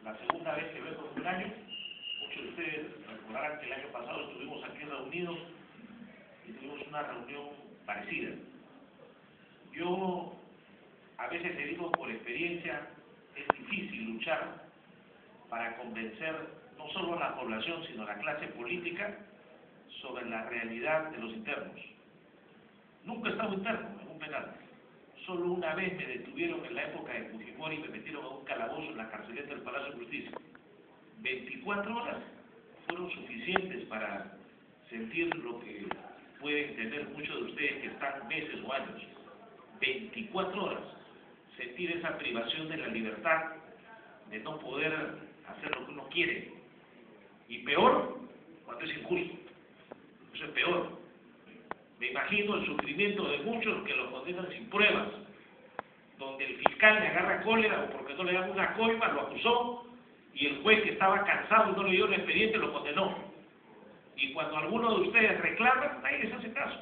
la segunda vez que vengo en un año. Muchos de ustedes recordarán que el año pasado estuvimos aquí reunidos y tuvimos una reunión parecida. Yo a veces le digo por experiencia, es difícil luchar para convencer no solo a la población, sino a la clase política sobre la realidad de los internos. Nunca he estado interno en un penal. Solo una vez me detuvieron en la época de Fujimori y me metieron a un calabozo en la carceleta del Palacio de Justicia. 24 horas fueron suficientes para sentir lo que pueden entender muchos de ustedes que están meses o años. 24 horas. Sentir esa privación de la libertad, de no poder hacer lo que uno quiere. Y peor, cuando es injusto. Eso es peor. Me imagino el sufrimiento de muchos que lo condenan sin pruebas, donde el fiscal le agarra cólera o porque no le dan una coima, lo acusó, y el juez que estaba cansado y no le dio el expediente lo condenó. Y cuando alguno de ustedes reclama, nadie les hace caso.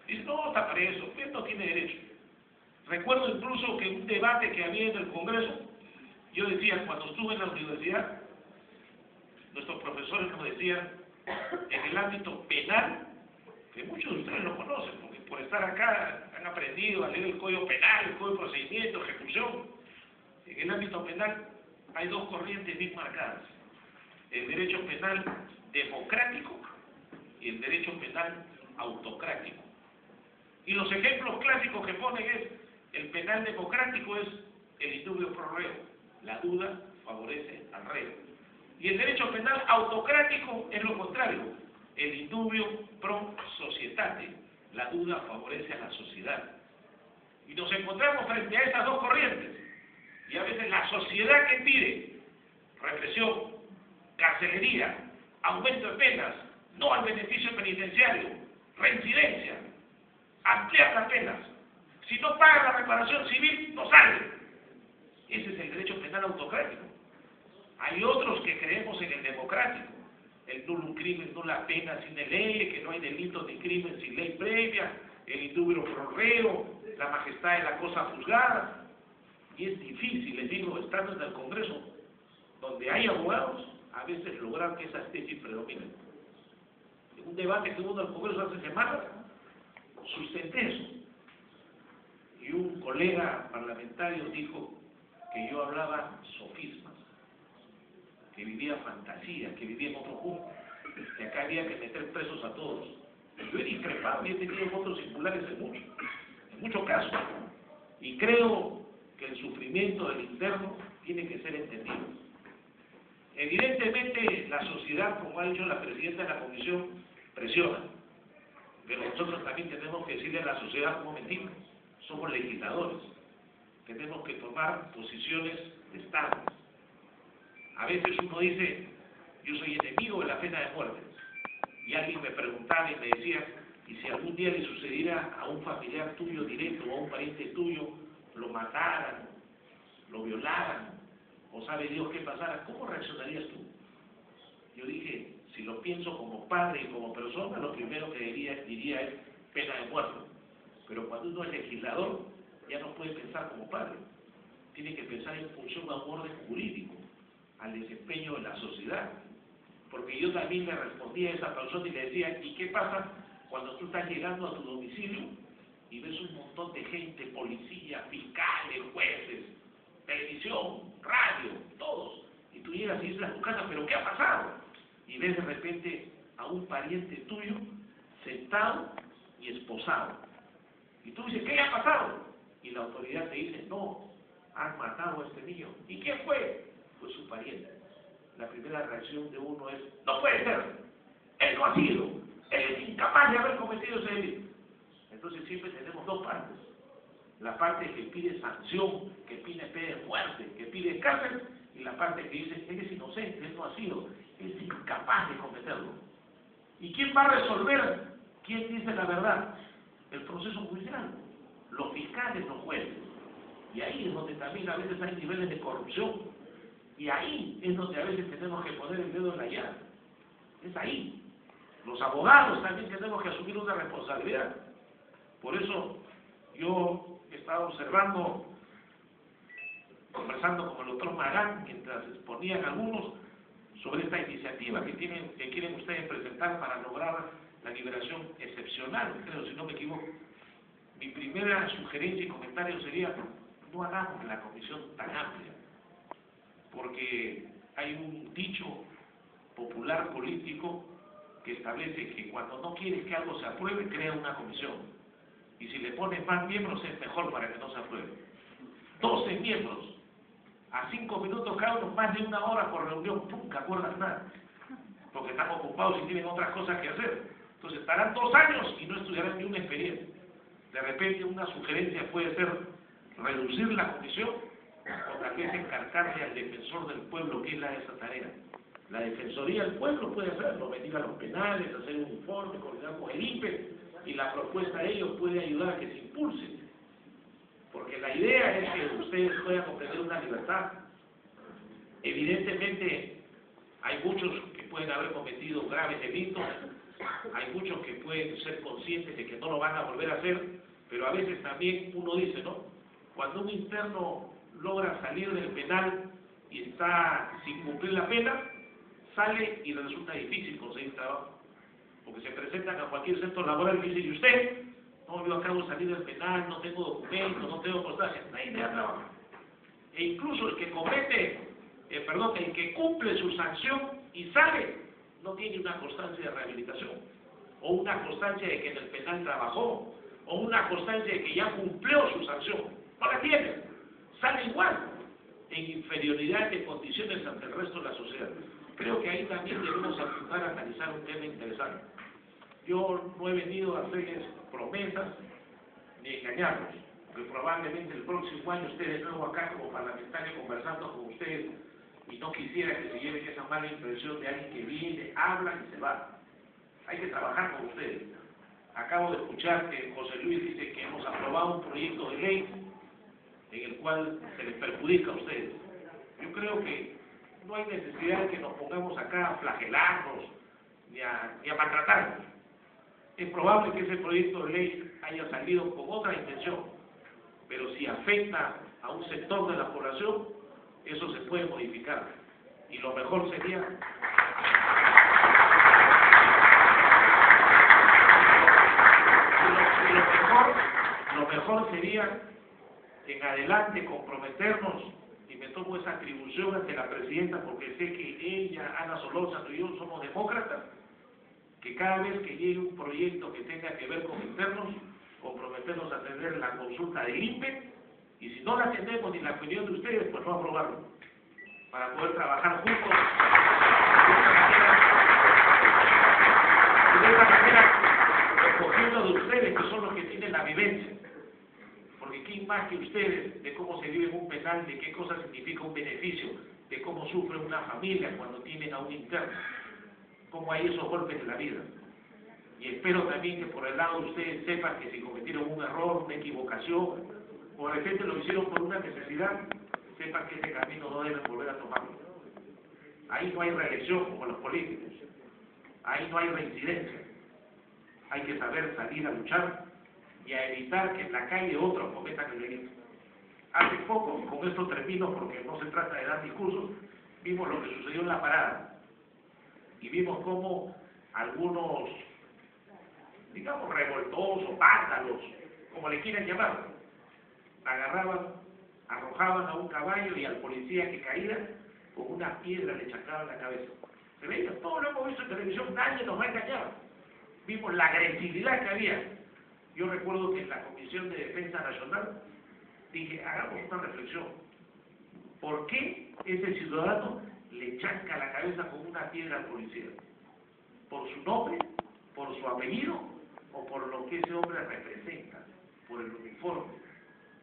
Dice, no, está preso, usted no tiene derecho. Recuerdo incluso que en un debate que había en el Congreso, yo decía, cuando estuve en la universidad, nuestros profesores nos decían, en el ámbito penal, que muchos de ustedes lo conocen, porque por estar acá han aprendido a leer el Código Penal, el Código de Procedimiento, Ejecución. En el ámbito penal hay dos corrientes bien marcadas, el derecho penal democrático y el derecho penal autocrático. Y los ejemplos clásicos que ponen es, el penal democrático es el indubio pro reo, la duda favorece al reo. Y el derecho penal autocrático es lo contrario, el indubio pro societate, la duda favorece a la sociedad. Y nos encontramos frente a estas dos corrientes, y a veces la sociedad que pide represión, carcelería, aumento de penas, no al beneficio penitenciario, reincidencia, ampliar las penas. Si no paga la reparación civil, no sale. Ese es el derecho penal autocrático. Hay otros que creemos en el democrático, el nullum crimen, nulla pena sine ley, que no hay delito ni crimen sin ley previa, el indubio pro reo, la majestad de la cosa juzgada. Y es difícil, les digo, estando en el Congreso, donde hay abogados, a veces lograr que esas tesis predominen. En un debate que hubo en el Congreso hace semanas, sustenté eso. Y un colega parlamentario dijo que yo hablaba sofismas, que vivía fantasía, que vivía en otro mundo, que acá había que meter presos a todos. Yo he discrepado y he tenido votos singulares en muchos casos. Y creo que el sufrimiento del interno tiene que ser entendido. Evidentemente la sociedad, como ha dicho la presidenta de la comisión, presiona. Pero nosotros también tenemos que decirle a la sociedad, un momentito, somos legisladores. Tenemos que tomar posiciones de Estado. A veces uno dice, yo soy enemigo de la pena de muerte. Y alguien me preguntaba y me decía, ¿y si algún día le sucediera a un familiar tuyo directo o a un pariente tuyo, lo mataran, lo violaran, o sabe Dios qué pasara, ¿cómo reaccionarías tú? Yo dije, si lo pienso como padre y como persona, lo primero que diría es pena de muerte. Pero cuando uno es legislador, ya no puede pensar como padre. Tiene que pensar en función a un orden jurídico, al desempeño de la sociedad. Porque yo también le respondía a esa persona y le decía, ¿y qué pasa cuando tú estás llegando a tu domicilio y ves un montón de gente, policía, fiscales, jueces, televisión, radio, todos? Y tú llegas y dices a tu casa, ¿pero qué ha pasado? Y ves de repente a un pariente tuyo sentado y esposado. Y tú dices, ¿qué le ha pasado? Y la autoridad te dice, no, han matado a este niño. ¿Y quién fue? Fue su pariente. La primera reacción de uno es, no puede ser, él no ha sido, él es incapaz de haber cometido ese delito. Entonces siempre tenemos dos partes. La parte que pide sanción, que pide pena de muerte, que pide cárcel, y la parte que dice, él es inocente, él no ha sido, él es incapaz de cometerlo. ¿Y quién va a resolver? ¿Quién dice la verdad? El proceso judicial, los fiscales, los jueces. Y ahí es donde también a veces hay niveles de corrupción. Y ahí es donde a veces tenemos que poner el dedo en la llaga. Es ahí. Los abogados también tenemos que asumir una responsabilidad. Por eso yo he estado observando, conversando con el doctor Magán, mientras las exponían algunos sobre esta iniciativa que quieren ustedes presentar para lograr la liberación excepcional, creo, si no me equivoco. Mi primera sugerencia y comentario sería: no hagamos la comisión tan amplia, porque hay un dicho popular político que establece que cuando no quieres que algo se apruebe, crea una comisión, y si le pones más miembros es mejor para que no se apruebe. 12 miembros, a 5 minutos cada uno, más de 1 hora por reunión, nunca acuerdan nada, porque están ocupados y tienen otras cosas que hacer. Entonces estarán 2 años y no estudiarán ni una experiencia. De repente una sugerencia puede ser reducir la comisión, o tal vez encargarle al defensor del pueblo, que es la de esa tarea. La Defensoría del Pueblo puede hacerlo, venir a los penales, hacer un informe, coordinar con el INPE, y la propuesta de ellos puede ayudar a que se impulse. Porque la idea es que ustedes puedan obtener una libertad. Evidentemente, hay muchos que pueden haber cometido graves delitos, hay muchos que pueden ser conscientes de que no lo van a volver a hacer, pero a veces también uno dice, ¿no? Cuando un interno logra salir del penal y está sin cumplir la pena, sale y le resulta difícil conseguir trabajo, porque se presentan a cualquier centro laboral y dicen: ¿y usted? No, yo acabo de salir del penal, no tengo documentos, no tengo constancia. Nadie le da trabajo. E incluso el que comete, el que cumple su sanción y sale, no tiene una constancia de rehabilitación, o una constancia de que en el penal trabajó, o una constancia de que ya cumplió su sanción. No la tiene. Sale igual, en inferioridad de condiciones ante el resto de la sociedad. Creo que ahí también debemos apuntar a analizar un tema interesante. Yo no he venido a hacerles promesas ni engañarlos, porque probablemente el próximo año esté de nuevo acá como parlamentario conversando con ustedes, y no quisiera que se lleven esa mala impresión de alguien que viene, habla y se va. Hay que trabajar con ustedes. Acabo de escuchar que José Luis dice que hemos aprobado un proyecto de ley en el cual se les perjudica a ustedes. Yo creo que no hay necesidad de que nos pongamos acá a flagelarnos ni a maltratarnos. Es probable que ese proyecto de ley haya salido con otra intención, pero si afecta a un sector de la población, eso se puede modificar. Y lo mejor sería lo mejor sería en adelante comprometernos, y me tomo esa atribución ante la presidenta porque sé que ella, Ana Solórzano y yo somos demócratas, que cada vez que llegue un proyecto que tenga que ver con internos, comprometernos a atender la consulta del INPE, y si no la atendemos ni la opinión de ustedes, pues no aprobarlo, para poder trabajar juntos de esa manera, recogiendo de ustedes, que son los que tienen la vivencia. Porque quién más que ustedes de cómo se vive en un penal, de qué cosa significa un beneficio, de cómo sufre una familia cuando tienen a un interno, cómo hay esos golpes de la vida. Y espero también que por el lado de ustedes sepan que si cometieron un error, una equivocación, o de repente lo hicieron por una necesidad, sepan que ese camino no deben volver a tomarlo. Ahí no hay reelección como los políticos, ahí no hay reincidencia. Hay que saber salir a luchar y a evitar que en la calle otros cometan el delito. Hace poco, con esto termino porque no se trata de dar discursos, vimos lo que sucedió en La Parada, y vimos cómo algunos, digamos, revoltosos, vándalos, como le quieran llamar, agarraban, arrojaban a un caballo y al policía que caía, con una piedra le chacaban la cabeza. Se veía, todo lo hemos visto en televisión, nadie nos va a engañar. Vimos la agresividad que había. Yo recuerdo que en la Comisión de Defensa Nacional dije: hagamos una reflexión. ¿Por qué ese ciudadano le chanca la cabeza con una piedra al policía? ¿Por su nombre? ¿Por su apellido? ¿O por lo que ese hombre representa? ¿Por el uniforme?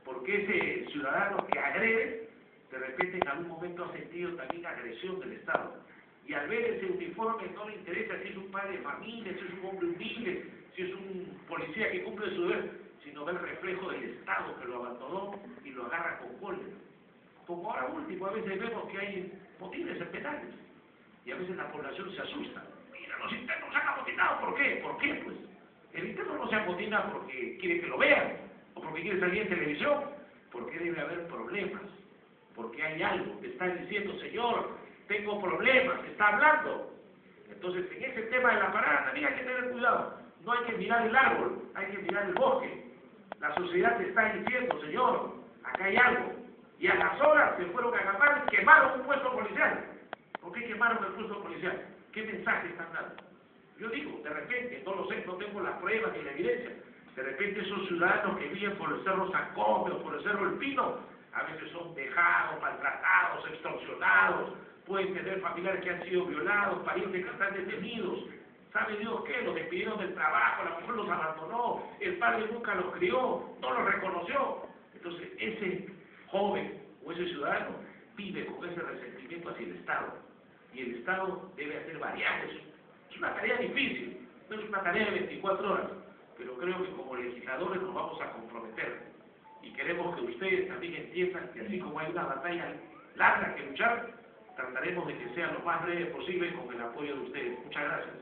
Porque ese ciudadano que agrede, de repente en algún momento ha sentido también agresión del Estado. Y al ver ese uniforme no le interesa si es un padre de familia, si es un hombre humilde, si es un policía que cumple su deber, sino ve el reflejo del Estado que lo abandonó y lo agarra con cólera. Como ahora último, a veces vemos que hay motines en penales, y a veces la población se asusta. Mira, los internos se han amotinado, ¿por qué? ¿Por qué? Pues el interno no se amotina porque quiere que lo vean, o porque quiere salir en televisión, porque debe haber problemas porque hay algo que está diciendo, señor, tengo problemas, está hablando. Entonces, en ese tema de la parada también hay que tener cuidado. No hay que mirar el árbol, hay que mirar el bosque. La sociedad te está diciendo, señor, acá hay algo. Y a las horas se fueron a acampar y quemaron un puesto policial. ¿Por qué quemaron el puesto policial? ¿Qué mensaje están dando? Yo digo, de repente, no lo sé, no tengo las pruebas ni la evidencia. De repente esos ciudadanos que viven por el Cerro Sacome o por el Cerro El Pino, a veces son dejados, maltratados, extorsionados, pueden tener familiares que han sido violados, parientes que están detenidos. ¿Sabe Dios qué? Los despidieron del trabajo, la mujer los abandonó, el padre nunca los crió, no los reconoció. Entonces, ese joven o ese ciudadano vive con ese resentimiento hacia el Estado. Y el Estado debe hacer variables. Es una tarea difícil, no es una tarea de 24 horas, pero creo que como legisladores nos vamos a comprometer. Y queremos que ustedes también entiendan que así como hay una batalla larga que luchar, trataremos de que sea lo más breve posible con el apoyo de ustedes. Muchas gracias.